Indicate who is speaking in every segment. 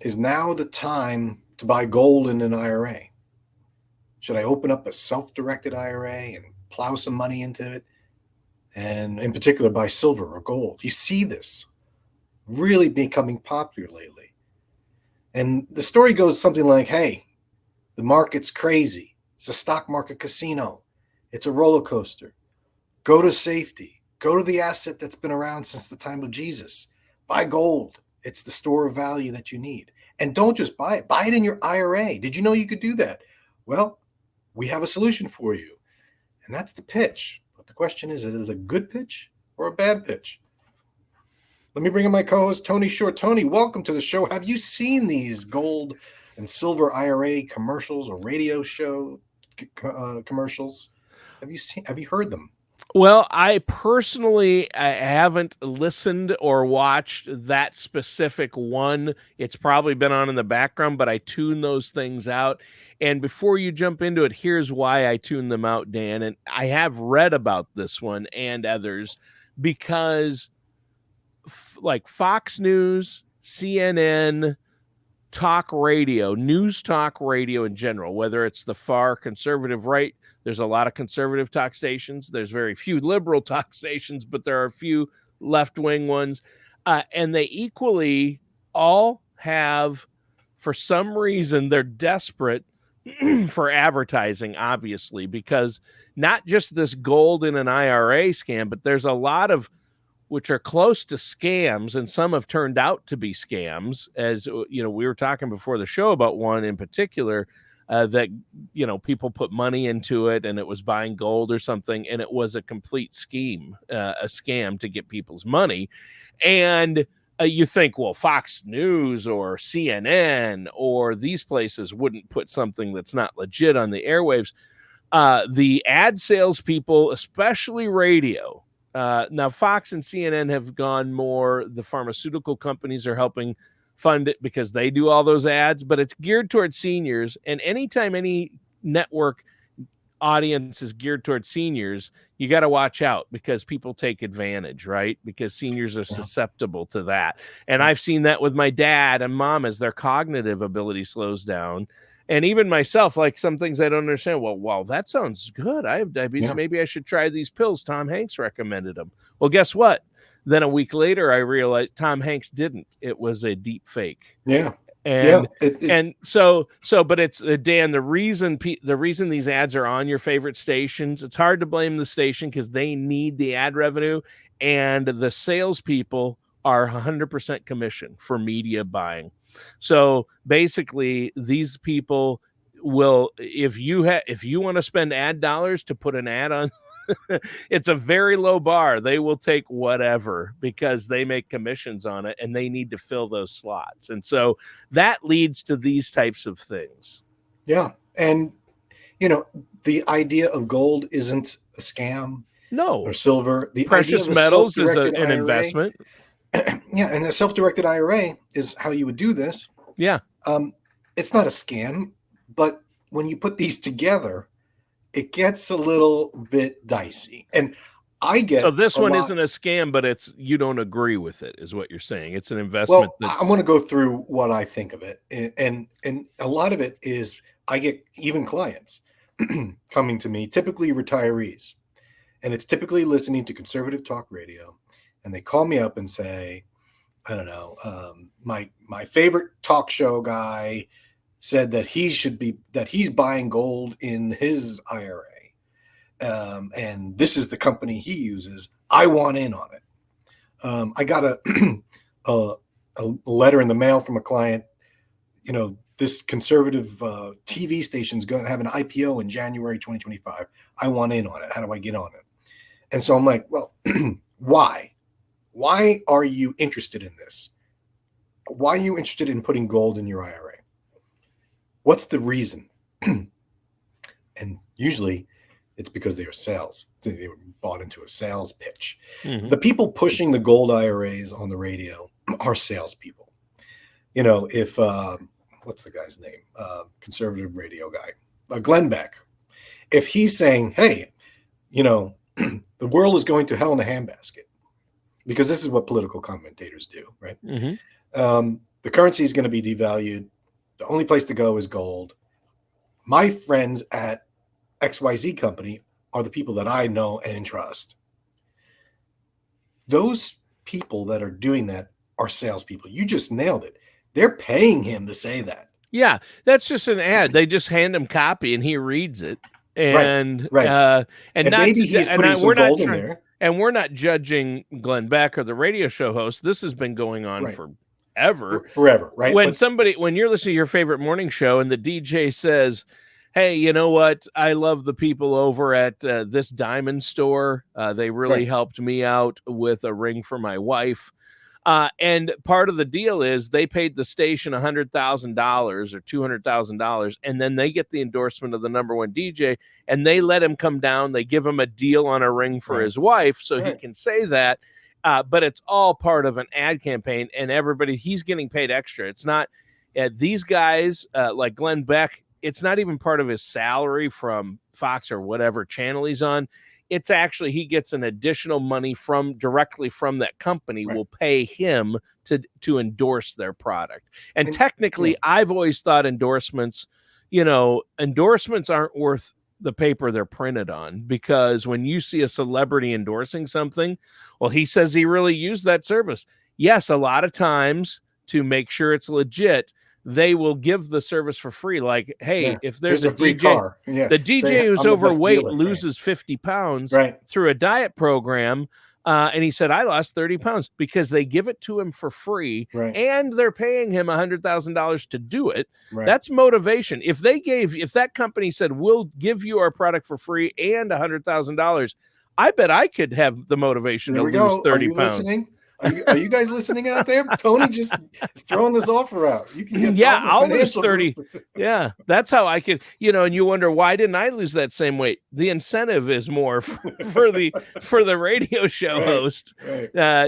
Speaker 1: is now the time to buy gold in an IRA? Should I open up a self-directed IRA and plow some money into it? And in particular, buy silver or gold. You see this really becoming popular lately. And the story goes something like, hey, the market's crazy. It's a stock market casino. It's a roller coaster. Go to safety. Go to the asset that's been around since the time of Jesus. Buy gold. It's the store of value that you need. And don't just buy it. Buy it in your IRA. Did you know you could do that? Well, we have a solution for you. And that's the pitch. But the question is it a good pitch or a bad pitch? Let me bring in my co-host, Tony Shore. Tony, welcome to the show. Have you seen these gold and silver IRA commercials or radio show commercials? Have you heard them?
Speaker 2: Well, I haven't listened or watched that specific one. It's probably been on in the background, but I tune those things out. And before you jump into it, here's why I tune them out, Dan. And I have read about this one and others because like Fox News, CNN, talk radio, news talk radio in general, whether it's the far conservative right, there's a lot of conservative talk stations. There's very few liberal talk stations, but there are a few left-wing ones. And they equally all have, for some reason, they're desperate for advertising, obviously, because not just this gold in an IRA scam, but there's a lot of which are close to scams, and some have turned out to be scams. As you know, we were talking before the show about one in particular that, you know, people put money into it and it was buying gold or something, and it was a complete scheme, a scam to get people's money. And you think, well, Fox News or CNN or these places wouldn't put something that's not legit on the airwaves. The ad salespeople, especially radio, now, Fox and CNN have gone more, the pharmaceutical companies are helping fund it because they do all those ads, but it's geared towards seniors. And anytime any network audience is geared towards seniors, you got to watch out because people take advantage, right? Because seniors are susceptible to that. And I've seen that with my dad and mom as their cognitive ability slows down. And even myself, like some things I don't understand. Well, wow, that sounds good. I have diabetes. Yeah. Maybe I should try these pills. Tom Hanks recommended them. Well, guess what? Then a week later, I realized Tom Hanks didn't. It was a deep fake.
Speaker 1: Yeah.
Speaker 2: And but it's Dan. The reason these ads are on your favorite stations, it's hard to blame the station because they need the ad revenue, and the salespeople are 100% commission for media buying. So basically, these people will, if you want to spend ad dollars to put an ad on, it's a very low bar. They will take whatever because they make commissions on it and they need to fill those slots. And so that leads to these types of things.
Speaker 1: Yeah. And, you know, the idea of gold isn't a scam.
Speaker 2: No.
Speaker 1: Or silver. The
Speaker 2: precious metals is an investment.
Speaker 1: Yeah, and the self-directed IRA is how you would do this.
Speaker 2: Yeah.
Speaker 1: It's not a scam, but when you put these together, it gets a little bit dicey. And I get
Speaker 2: so this one isn't a scam, but it's you don't agree with it, is what you're saying. It's an investment.
Speaker 1: Well, I want to go through what I think of it, and a lot of it is I get even clients coming to me, typically retirees, and it's typically listening to conservative talk radio. And they call me up and say, I don't know, my favorite talk show guy said that he's buying gold in his IRA. And this is the company he uses. I want in on it. I got a letter in the mail from a client. You know, this conservative TV station's going to have an IPO in January 2025. I want in on it. How do I get on it? And so I'm like, well, why? Why are you interested in this? Why are you interested in putting gold in your IRA? What's the reason? And usually it's because they are sales. They were bought into a sales pitch. Mm-hmm. The people pushing the gold IRAs on the radio are salespeople. You know, if, what's the guy's name? Conservative radio guy, Glenn Beck. If he's saying, hey, you know, the world is going to hell in a handbasket, because this is what political commentators do, right?
Speaker 2: Mm-hmm.
Speaker 1: The currency is going to be devalued. The only place to go is gold. My friends at XYZ company are the people that I know and trust. Those people that are doing that are salespeople. You just nailed it. They're paying him to say that.
Speaker 2: Yeah, that's just an ad. They just hand him copy and he reads it. And
Speaker 1: right.
Speaker 2: And not
Speaker 1: maybe he's putting some gold in there.
Speaker 2: And we're not judging Glenn Beck or the radio show host. This has been going on forever,
Speaker 1: right?
Speaker 2: When you're listening to your favorite morning show and the DJ says, hey, you know what? I love the people over at this diamond store. They really helped me out with a ring for my wife. And part of the deal is they paid the station $100,000 or $200,000, and then they get the endorsement of the number one DJ, and they let him come down. They give him a deal on a ring for his wife, so he can say that. But it's all part of an ad campaign, and he's getting paid extra. It's not these guys like Glenn Beck. It's not even part of his salary from Fox or whatever channel he's on. It's actually he gets an additional money directly from that company will pay him to endorse their product. And technically, I've always thought endorsements aren't worth the paper they're printed on, because when you see a celebrity endorsing something, well, he says he really used that service. Yes, a lot of times to make sure it's legit, they will give the service for free. Like, hey, if there's a
Speaker 1: free
Speaker 2: DJ,
Speaker 1: car.
Speaker 2: the DJ who's overweight loses 50 pounds through a diet program. And he said, I lost 30 pounds because they give it to him for free and they're paying him $100,000 to do it. That's motivation. If that company said, we'll give you our product for free and $100,000, I bet I could have the motivation to lose 30 pounds.
Speaker 1: Listening? Are you guys listening out there? Tony just is throwing this offer out. You can get
Speaker 2: I'll lose 30. Yeah, that's how I can, and you wonder, why didn't I lose that same weight? The incentive is more for the radio show host.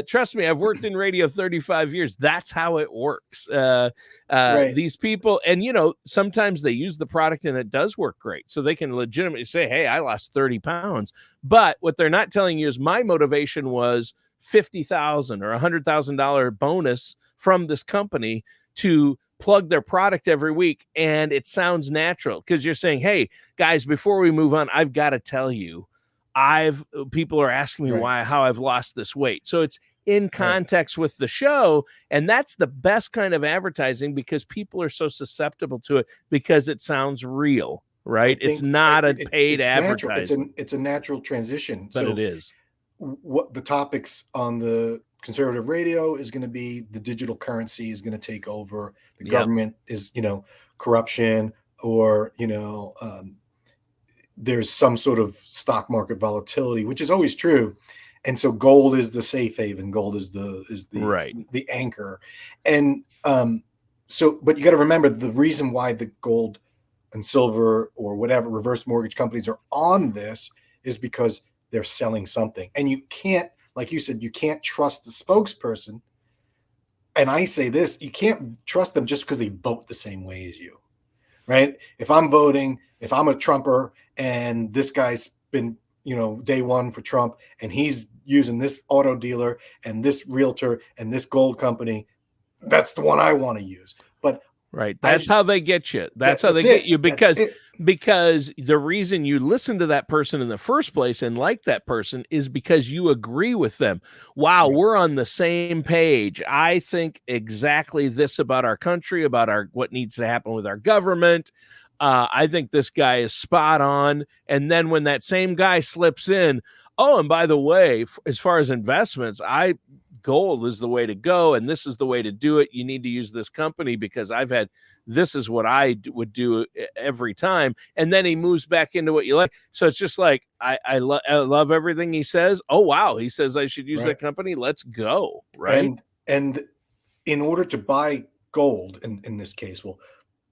Speaker 2: Trust me, I've worked in radio 35 years. That's how it works. These people, and sometimes they use the product and it does work great. So they can legitimately say, hey, I lost 30 pounds. But what they're not telling you is my motivation was $50,000 or $100,000 bonus from this company to plug their product every week. And it sounds natural because you're saying, hey guys, before we move on, I've got to tell you, people are asking me how I've lost this weight. So it's in context with the show. And that's the best kind of advertising because people are so susceptible to it because it sounds real, right? It's not a paid advertising.
Speaker 1: It's a natural transition.
Speaker 2: But it is.
Speaker 1: What the topics on the conservative radio is going to be, the digital currency is going to take over. The government is, corruption, or, there's some sort of stock market volatility, which is always true. And so gold is the safe haven. Gold is the anchor. And but you got to remember the reason why the gold and silver or whatever reverse mortgage companies are on this is because they're selling something. And you can't, like you said, you can't trust the spokesperson. And I say this, you can't trust them just because they vote the same way as you, right? If I'm a Trumper and this guy's been, day one for Trump and he's using this auto dealer and this realtor and this gold company, that's the one I want to use. But
Speaker 2: that's how they get you. That's how they get you because the reason you listen to that person in the first place and like that person is because you agree with them. Wow, we're on the same page. I think exactly this about our country, about what needs to happen with our government. I think this guy is spot on. And then when that same guy slips in, oh, and by the way, as far as investments, gold is the way to go, and this is the way to do it. You need to use this company because this is what I would do every time. And then he moves back into what you like. So it's just like, I love everything he says. Oh, wow. He says I should use that company. Let's go. Right.
Speaker 1: And in order to buy gold, in this case,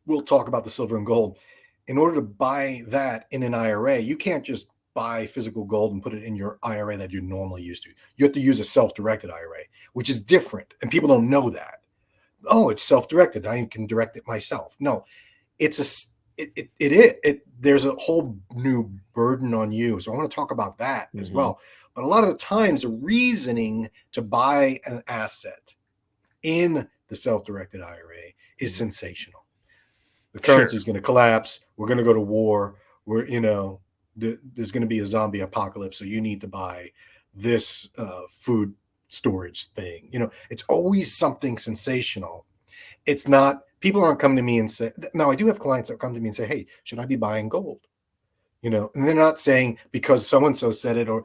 Speaker 1: we'll talk about the silver and gold. In order to buy that in an IRA, you can't just buy physical gold and put it in your IRA that you're normally used to. You have to use a self-directed IRA, which is different. And people don't know that. Oh, it's self-directed. I can direct it myself. No, there's a whole new burden on you. So I want to talk about that as well. But a lot of the times the reasoning to buy an asset in the self-directed IRA is sensational. The
Speaker 2: Sure.
Speaker 1: currency is going to collapse. We're going to go to war. There's going to be a zombie apocalypse. So you need to buy this food storage thing. It's always something sensational. It's not, people aren't coming to me and say, now I do have clients that come to me and say, hey, should I be buying gold? And they're not saying because so-and-so said it, or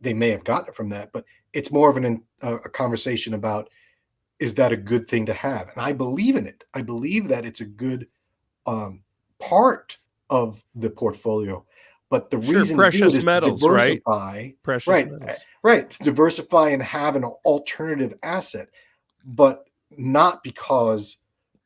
Speaker 1: they may have gotten it from that, but it's more of a conversation about, is that a good thing to have? And I believe in it. I believe that it's a good part of the portfolio. But the reason to do it is
Speaker 2: metals,
Speaker 1: to diversify,
Speaker 2: metals.
Speaker 1: Right, to diversify and have an alternative asset, but not because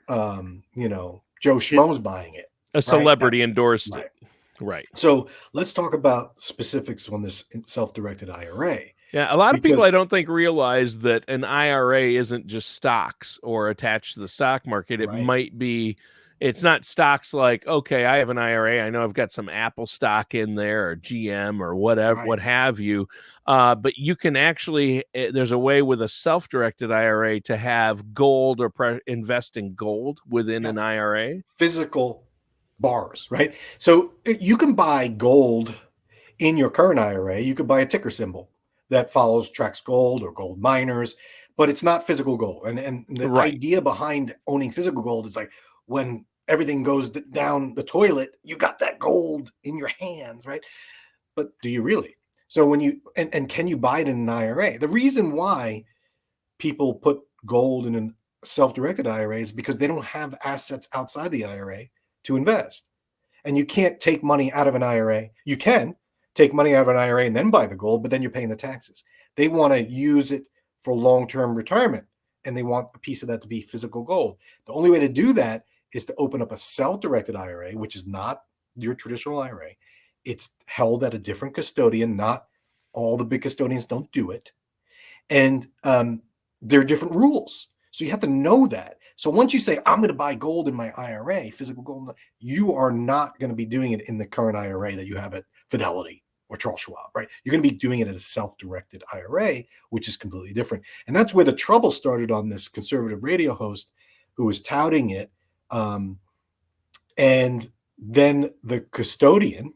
Speaker 1: Joe Schmo's buying it.
Speaker 2: A celebrity endorsed it. Right.
Speaker 1: So let's talk about specifics on this self-directed IRA.
Speaker 2: Yeah, a lot of people I don't think realize that an IRA isn't just stocks or attached to the stock market. It might be, it's not stocks like, okay, I have an IRA. I know I've got some Apple stock in there or GM or whatever, what have you. But you can actually, there's a way with a self-directed IRA to have gold or invest in gold within an IRA.
Speaker 1: Physical bars, right? So you can buy gold in your current IRA. You could buy a ticker symbol that tracks gold or gold miners, but it's not physical gold. And the idea behind owning physical gold is like, when everything goes down the toilet, you got that gold in your hands, right? But do you really? So when you, and can you buy it in an IRA? The reason why people put gold in a self-directed IRA is because they don't have assets outside the IRA to invest. And you can't take money out of an IRA. You can take money out of an IRA and then buy the gold, but then you're paying the taxes. They want to use it for long-term retirement, and they want a piece of that to be physical gold. The only way to do that is to open up a self-directed IRA, which is not your traditional IRA. It's held at a different custodian. Not all the big custodians don't do it. And there are different rules. So you have to know that. So once you say, I'm going to buy gold in my IRA, physical gold, you are not going to be doing it in the current IRA that you have at Fidelity or Charles Schwab, right? You're going to be doing it at a self-directed IRA, which is completely different. And that's where the trouble started on this conservative radio host who was touting it. And then the custodian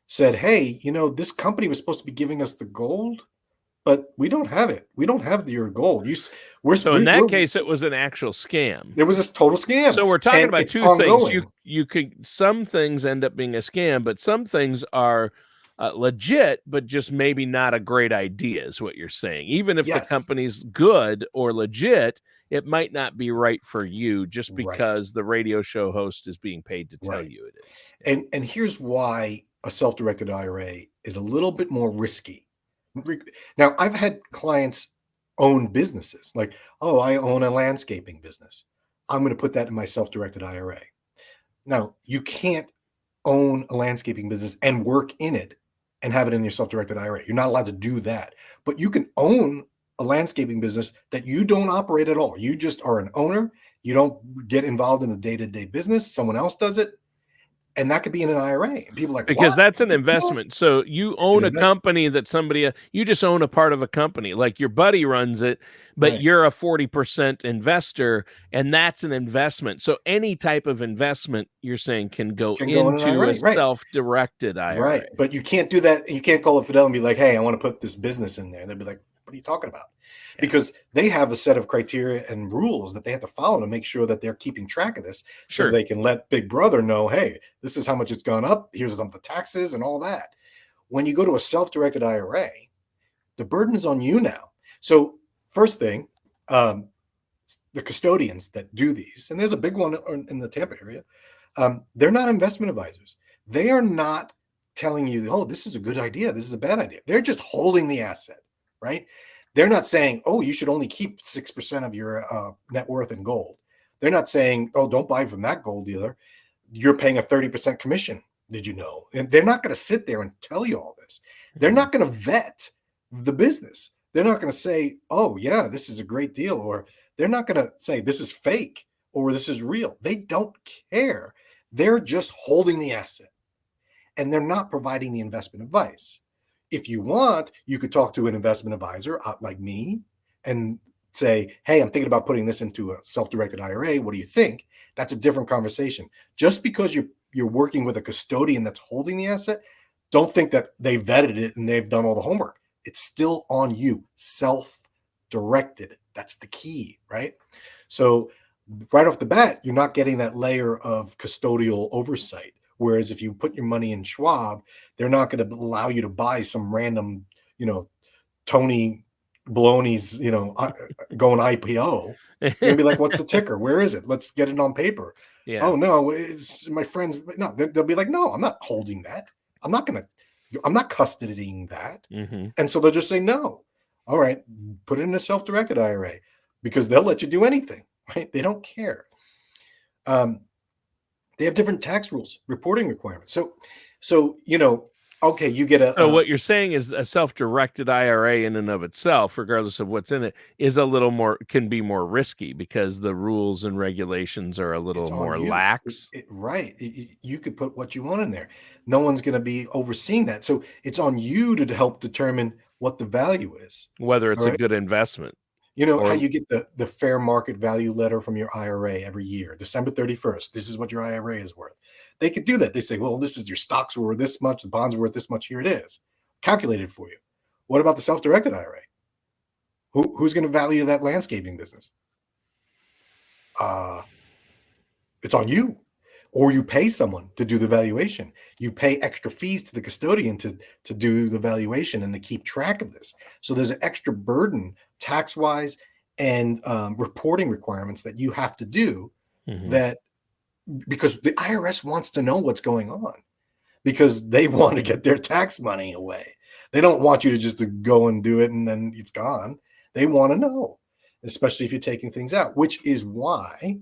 Speaker 1: said, hey, this company was supposed to be giving us the gold, but we don't have it. We don't have your gold.
Speaker 2: So in that case, it was an actual scam.
Speaker 1: It was a total scam.
Speaker 2: So we're talking about two things. You could, some things end up being a scam, but some things are legit, but just maybe not a great idea is what you're saying. Even if the company's good or legit, it might not be right for you just because the radio show host is being paid to tell you it is.
Speaker 1: And here's why a self-directed IRA is a little bit more risky. Now, I've had clients own businesses like, oh, I own a landscaping business. I'm going to put that in my self-directed IRA. Now, you can't own a landscaping business and work in it and have it in your self-directed IRA. You're not allowed to do that. But you can own a landscaping business that you don't operate at all. You just are an owner. You don't get involved in the day-to-day business. Someone else does it. And that could be in an IRA. And people are like,
Speaker 2: because that's an investment. So you own a company that you just own a part of a company. Like your buddy runs it, but you're a 40% investor, and that's an investment. So any type of investment you're saying can go into a self-directed IRA.
Speaker 1: Right. But you can't do that. You can't call up Fidel and be like, hey, I want to put this business in there. They'd be like, what are you talking about? Because they have a set of criteria and rules that they have to follow to make sure that they're keeping track of this. So they can let Big Brother know, hey, this is how much it's gone up. Here's some of the taxes and all that. When you go to a self-directed IRA, the burden is on you now. So first thing, the custodians that do these, and there's a big one in the Tampa area, they're not investment advisors. They are not telling you, oh, this is a good idea. This is a bad idea. They're just holding the asset, right? They're not saying, oh, you should only keep 6% of your net worth in gold. They're not saying, oh, don't buy from that gold dealer. You're paying a 30% commission. Did you know? And they're not going to sit there and tell you all this. They're not going to vet the business. They're not going to say, oh, yeah, this is a great deal. Or they're not going to say this is fake or this is real. They don't care. They're just holding the asset. And they're not providing the investment advice. If you want, you could talk to an investment advisor like me, and say, hey, I'm thinking about putting this into a self-directed IRA. What do you think? That's a different conversation. Just because you're working with a custodian that's holding the asset, don't think that they vetted it and they've done all the homework. It's still on you, self-directed. That's the key, right? So right off the bat, you're not getting that layer of custodial oversight. Whereas if you put your money in Schwab, they're not going to allow you to buy some random, Tony Baloney's, going IPO. You're gonna be like, what's the ticker? Where is it? Let's get it on paper.
Speaker 2: Yeah.
Speaker 1: Oh no, it's my friends. No, they'll be like, no, I'm not holding that. I'm not custodying that.
Speaker 2: Mm-hmm.
Speaker 1: And so they'll just say no. All right, put it in a self-directed IRA because they'll let you do anything, right? They don't care. They have different tax rules, reporting requirements. So okay, you get a.
Speaker 2: So what you're saying is a self-directed IRA in and of itself, regardless of what's in it, is can be more risky because the rules and regulations are a little more lax.
Speaker 1: Right. You could put what you want in there. No one's going to be overseeing that. So it's on you to help determine what the value is.
Speaker 2: Whether it's a good investment.
Speaker 1: How you get the fair market value letter from your IRA every year, December 31st. This is what your IRA is worth. They could do that. They say, well, this is your stocks were worth this much, the bonds were worth this much. Here it is, calculated for you. What about the self-directed IRA? Who's going to value that landscaping business? It's on you. Or you pay someone to do the valuation. You pay extra fees to the custodian to do the valuation and to keep track of this. So there's an extra burden tax-wise and reporting requirements that you have to do that because the IRS wants to know what's going on because they want to get their tax money away. They don't want you to just to go and do it and then it's gone. They want to know, especially if you're taking things out, which is why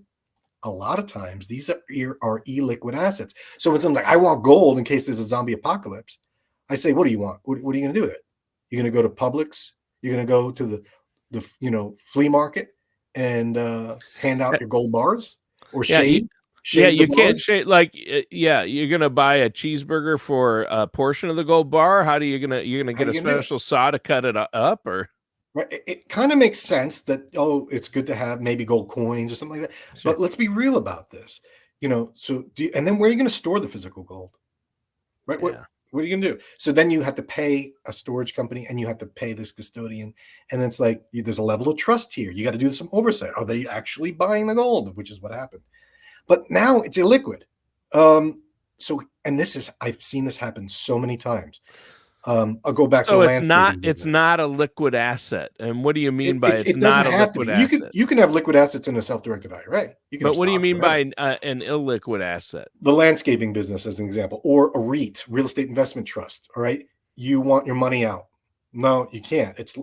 Speaker 1: a lot of times these are illiquid assets. So when someone's like, I want gold in case there's a zombie apocalypse, I say, what do you want? What are you going to do with it? You're going to go to Publix? You're going to go to the flea market and hand out your gold bars or shave?
Speaker 2: You can't shave you're going to buy a cheeseburger for a portion of the gold bar. How are you going to get a special saw to cut it up or?
Speaker 1: Right. It kind of makes sense that, it's good to have maybe gold coins or something like that. Sure. But let's be real about this. And then where are you going to store the physical gold? Right. Yeah. What are you going to do? So then you have to pay a storage company and you have to pay this custodian. And it's like, there's a level of trust here. You got to do some oversight. Are they actually buying the gold? Which is what happened. But now it's illiquid. I've seen this happen so many times. I'll go back to landscaping business.
Speaker 2: It's not a liquid asset. And what do you mean by it's not a liquid asset?
Speaker 1: You can have liquid assets in a self-directed IRA.
Speaker 2: But what do you mean by an illiquid asset?
Speaker 1: The landscaping business, as an example, or a REIT, real estate investment trust. All right, you want your money out? No, you can't. It's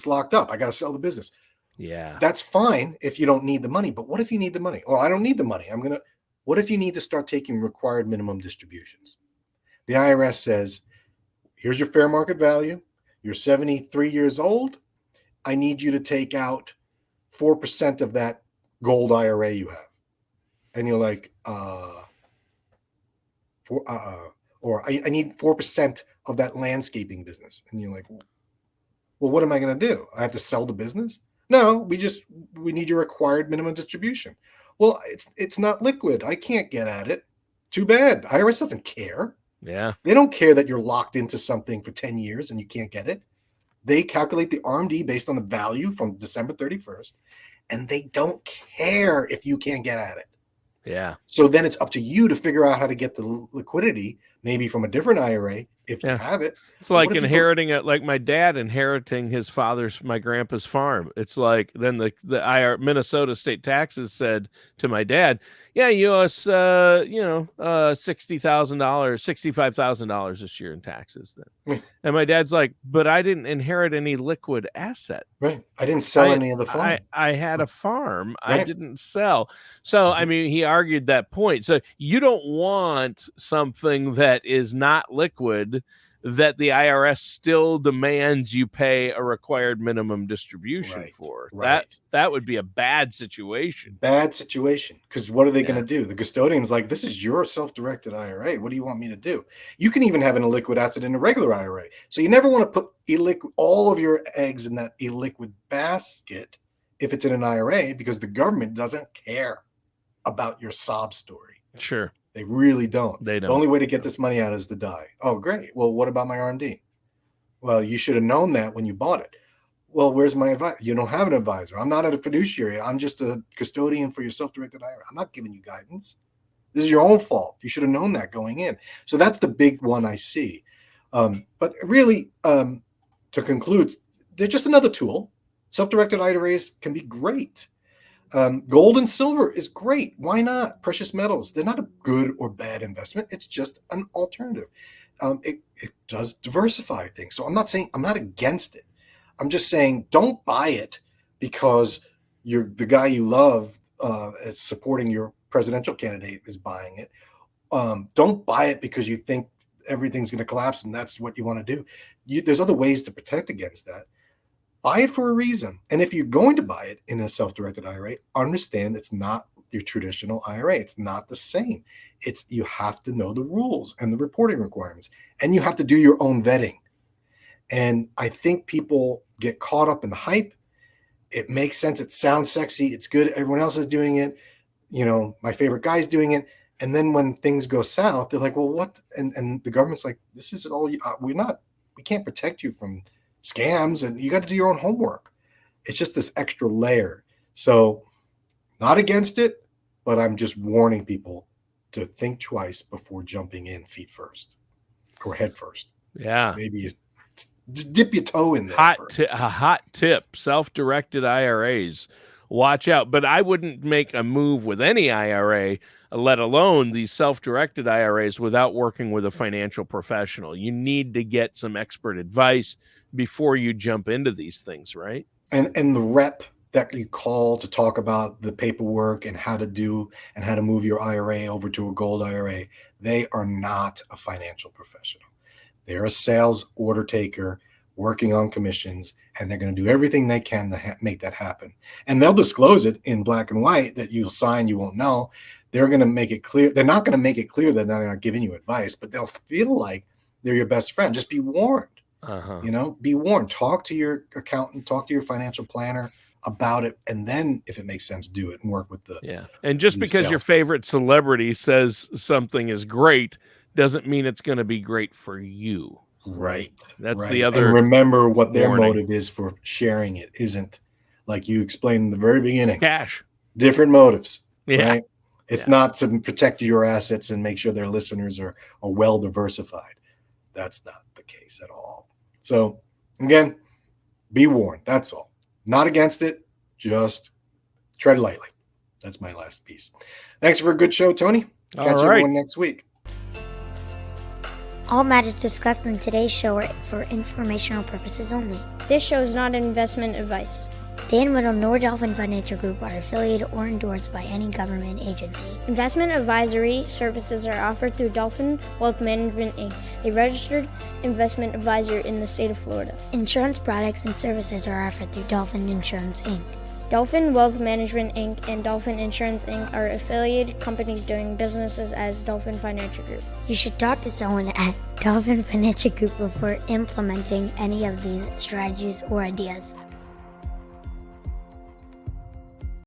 Speaker 1: locked up. I got to sell the business.
Speaker 2: Yeah,
Speaker 1: that's fine if you don't need the money. But what if you need the money? Well, I don't need the money. What if you need to start taking required minimum distributions? The IRS says, here's your fair market value. You're 73 years old. I need you to take out 4% of that gold IRA you have. And you're like, or I need 4% of that landscaping business. And you're like, well, what am I going to do? I have to sell the business? No, we need your required minimum distribution. Well, it's not liquid. I can't get at it. Too bad. IRS doesn't care.
Speaker 2: Yeah.
Speaker 1: They don't care that you're locked into something for 10 years and you can't get it. They calculate the RMD based on the value from December 31st, and they don't care if you can't get at it.
Speaker 2: Yeah.
Speaker 1: So then it's up to you to figure out how to get the liquidity, maybe from a different IRA if you have it.
Speaker 2: It's like inheriting it, like my dad inheriting my grandpa's farm. It's like then the Minnesota state taxes said to my dad, yeah, you owe us $60,000, $65,000 this year in taxes then. And my dad's like, but I didn't inherit any liquid asset.
Speaker 1: Right. I didn't sell any of the farm.
Speaker 2: I had a farm. Right. I didn't sell. So I mean, he argued that point. So you don't want something that is not liquid that the IRS still demands you pay a required minimum distribution for.
Speaker 1: Right.
Speaker 2: That would be a bad situation.
Speaker 1: Bad situation. Because what are they going to do? The custodian's like, this is your self-directed IRA. What do you want me to do? You can even have an illiquid asset in a regular IRA. So you never want to put all of your eggs in that illiquid basket if it's in an IRA because the government doesn't care about your sob story.
Speaker 2: Sure.
Speaker 1: They really don't.
Speaker 2: They don't.
Speaker 1: The only way to get this money out is to die. Oh, great. Well, what about my RMD? Well, you should have known that when you bought it. Well, where's my advisor? You don't have an advisor. I'm not a fiduciary. I'm just a custodian for your self-directed IRA. I'm not giving you guidance. This is your own fault. You should have known that going in. So that's the big one I see. But really, to conclude, they're just another tool. Self-directed IRAs can be great. Gold and silver is great. Why not? Precious metals, they're not a good or bad investment. It's just an alternative. It does diversify things. So I'm not against it. I'm just saying don't buy it because the guy you love is supporting your presidential candidate is buying it. Don't buy it because you think everything's going to collapse and that's what you want to do. There's other ways to protect against that. Buy it for a reason. And if you're going to buy it in a self-directed IRA, understand it's not your traditional IRA. It's not the same. You have to know the rules and the reporting requirements, and you have to do your own vetting. And I think people get caught up in the hype. It makes sense. It sounds sexy. It's good. Everyone else is doing it. My favorite guy's doing it. And then when things go south, they're like, well, what? And the government's like, this is all we can't protect you from scams, and you got to do your own homework. It's just this extra layer. So not against it, but I'm just warning people to think twice before jumping in feet first or head first.
Speaker 2: Yeah.
Speaker 1: Maybe you dip your toe in there.
Speaker 2: A hot tip, self-directed IRAs. Watch out. But I wouldn't make a move with any IRA, let alone these self-directed IRAs, without working with a financial professional. You need to get some expert advice before you jump into these things, right?
Speaker 1: And the rep that you call to talk about the paperwork and how to move your IRA over to a gold IRA, they are not a financial professional. They're a sales order taker working on commissions, and they're going to do everything they can to make that happen. And they'll disclose it in black and white that you'll sign, you won't know. They're going to make it clear. They're not going to make it clear that they're not giving you advice, but they'll feel like they're your best friend. Just be warned. Be warned. Talk to your accountant, talk to your financial planner about it, and then if it makes sense, do it and work with the.
Speaker 2: Yeah. And just because your favorite celebrity says something is great doesn't mean it's going to be great for you.
Speaker 1: Right.
Speaker 2: That's
Speaker 1: right.
Speaker 2: the other.
Speaker 1: And remember what their
Speaker 2: warning.
Speaker 1: motive is for sharing it isn't, like you explained in the very beginning,
Speaker 2: Cash.
Speaker 1: Different motives.
Speaker 2: Yeah.
Speaker 1: Right. It's not to protect your assets and make sure their listeners are well diversified. That's not the case at all. So again, be warned. That's all. Not against it. Just tread lightly. That's my last piece. Thanks for a good show, Tony. Catch everyone next week.
Speaker 3: All matters discussed in today's show are for informational purposes only.
Speaker 4: This show is not investment advice.
Speaker 3: Dan Riddle nor Dolphin Financial Group are affiliated or endorsed by any government agency.
Speaker 4: Investment advisory services are offered through Dolphin Wealth Management, Inc., a registered investment advisor in the state of Florida.
Speaker 3: Insurance products and services are offered through Dolphin Insurance, Inc.
Speaker 4: Dolphin Wealth Management, Inc. and Dolphin Insurance, Inc. are affiliated companies doing businesses as Dolphin Financial Group.
Speaker 3: You should talk to someone at Dolphin Financial Group before implementing any of these strategies or ideas.